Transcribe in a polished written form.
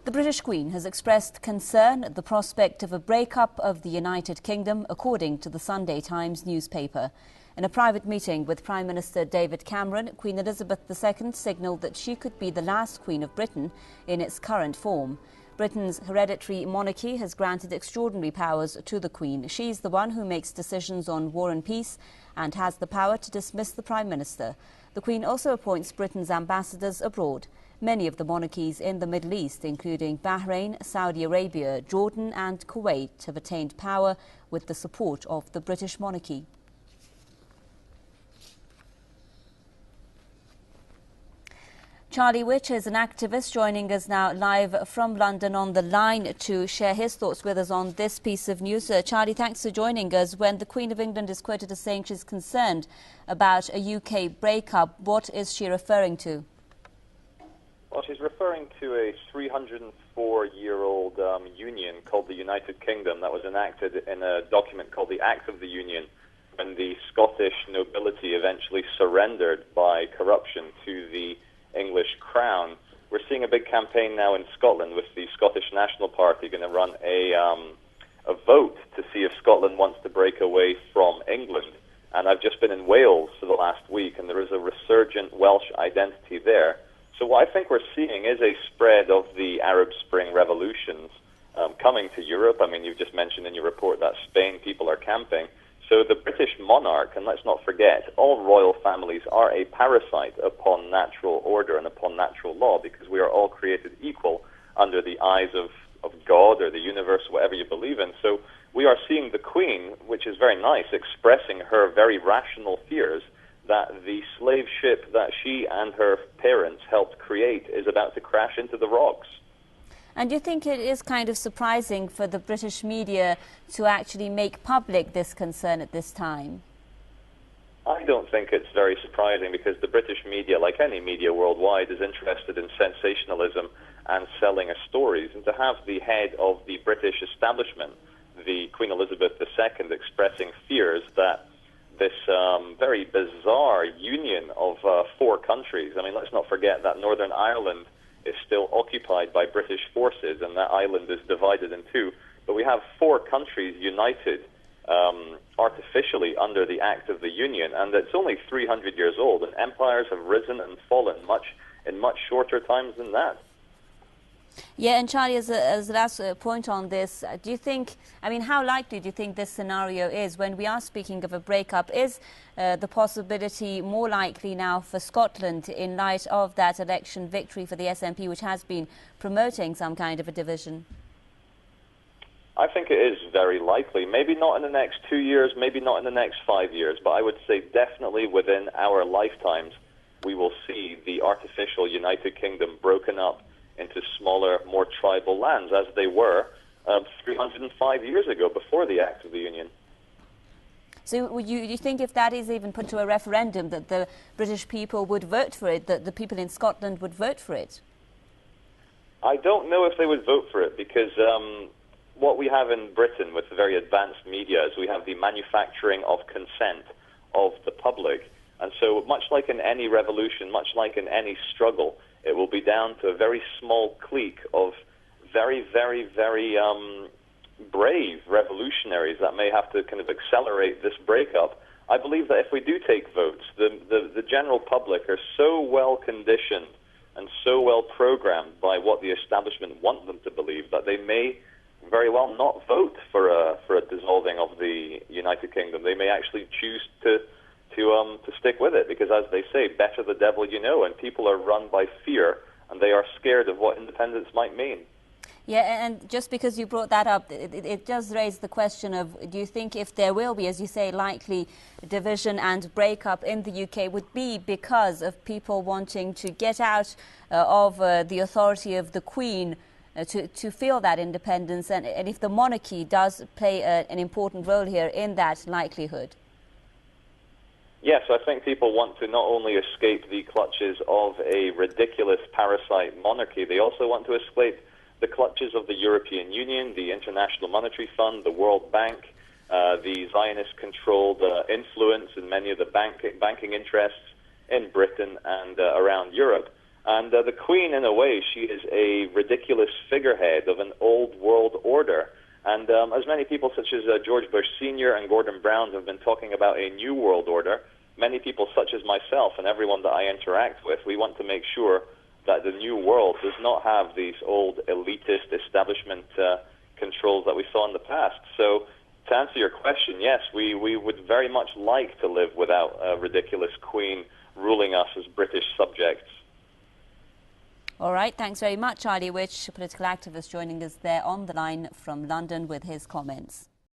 The British Queen has expressed concern at the prospect of a breakup of the United Kingdom, according to the Sunday Times newspaper. In a private meeting with Prime Minister David Cameron, Queen Elizabeth II signalled that she could be the last Queen of Britain in its current form. Britain's hereditary monarchy has granted extraordinary powers to the Queen. She's the one who makes decisions on war and peace and has the power to dismiss the Prime Minister. The Queen also appoints Britain's ambassadors abroad. Many of the monarchies in the Middle East, including Bahrain, Saudi Arabia, Jordan and Kuwait, have attained power with the support of the British monarchy. Charlie Veitch is an activist joining us now live from London on the line to share his thoughts with us on this piece of news. Charlie, thanks for joining us. When the Queen of England is quoted as saying she's concerned about a UK breakup, what is she referring to? Well, she's referring to a 304-year-old union called the United Kingdom that was enacted in a document called the Act of the Union when the Scottish nobility eventually surrendered by corruption to the English crown. We're seeing a big campaign now in Scotland with the Scottish National Party going to run a vote to see if Scotland wants to break away from England. And I've just been in Wales for the last week, and there is a resurgent Welsh identity there. So what I think we're seeing is a spread of the Arab Spring revolutions coming to Europe. I mean, you've just mentioned in your report that Spain people are camping. So the British monarch, and let's not forget, all royal families are a parasite upon natural order and upon natural law, because we are all created equal under the eyes of God or the universe, whatever you believe in. So we are seeing the Queen, which is very nice, expressing her very rational fears that the slave ship that she and her parents helped create is about to crash into the rocks. And do you think it is kind of surprising for the British media to actually make public this concern at this time? I don't think it's very surprising, because the British media, like any media worldwide, is interested in sensationalism and selling us stories. And to have the head of the British establishment, the Queen Elizabeth II, expressing fears that this very bizarre union of four countries. I mean, let's not forget that Northern Ireland is still occupied by British forces, and that island is divided in two. But we have four countries united artificially under the Act of the Union, and it's only 300 years old, and empires have risen and fallen in much shorter times than that. Yeah, and Charlie, as a last point on this, do you think, I mean, how likely do you think this scenario is when we are speaking of a breakup? Is the possibility more likely now for Scotland in light of that election victory for the SNP, which has been promoting some kind of a division? I think it is very likely. Maybe not in the next 2 years, maybe not in the next 5 years, but I would say definitely within our lifetimes we will see the artificial United Kingdom broken up into smaller, more tribal lands, as they were 305 years ago, before the Act of the Union. So would you think if that is even put to a referendum, that the British people would vote for it, that the people in Scotland would vote for it? I don't know if they would vote for it, because what we have in Britain with the very advanced media is we have the manufacturing of consent of the public. And so much like in any revolution, much like in any struggle, it will be down to a very small clique of very, very, very brave revolutionaries that may have to kind of accelerate this breakup. I believe that if we do take votes, the general public are so well conditioned and so well programmed by what the establishment want them to believe that they may very well not vote for a dissolving of the United Kingdom. They may actually choose to stick with it, because, as they say, better the devil you know, and people are run by fear, and they are scared of what independence might mean. Yeah, and just because you brought that up, it does raise the question of, do you think if there will be, as you say, likely division and breakup in the UK, would be because of people wanting to get out of the authority of the Queen to feel that independence, and if the monarchy does play an important role here in that likelihood? Yes, I think people want to not only escape the clutches of a ridiculous parasite monarchy, they also want to escape the clutches of the European Union, the International Monetary Fund, the World Bank, the Zionist-controlled influence in many of the banking interests in Britain and around Europe. And the Queen, in a way, she is a ridiculous figurehead of an old world order. And as many people such as George Bush Sr. and Gordon Brown have been talking about a new world order, many people such as myself and everyone that I interact with, we want to make sure that the new world does not have these old elitist establishment controls that we saw in the past. So to answer your question, yes, we would very much like to live without a ridiculous Queen ruling us as British subjects. All right, thanks very much, Charlie Veitch, a political activist joining us there on the line from London with his comments.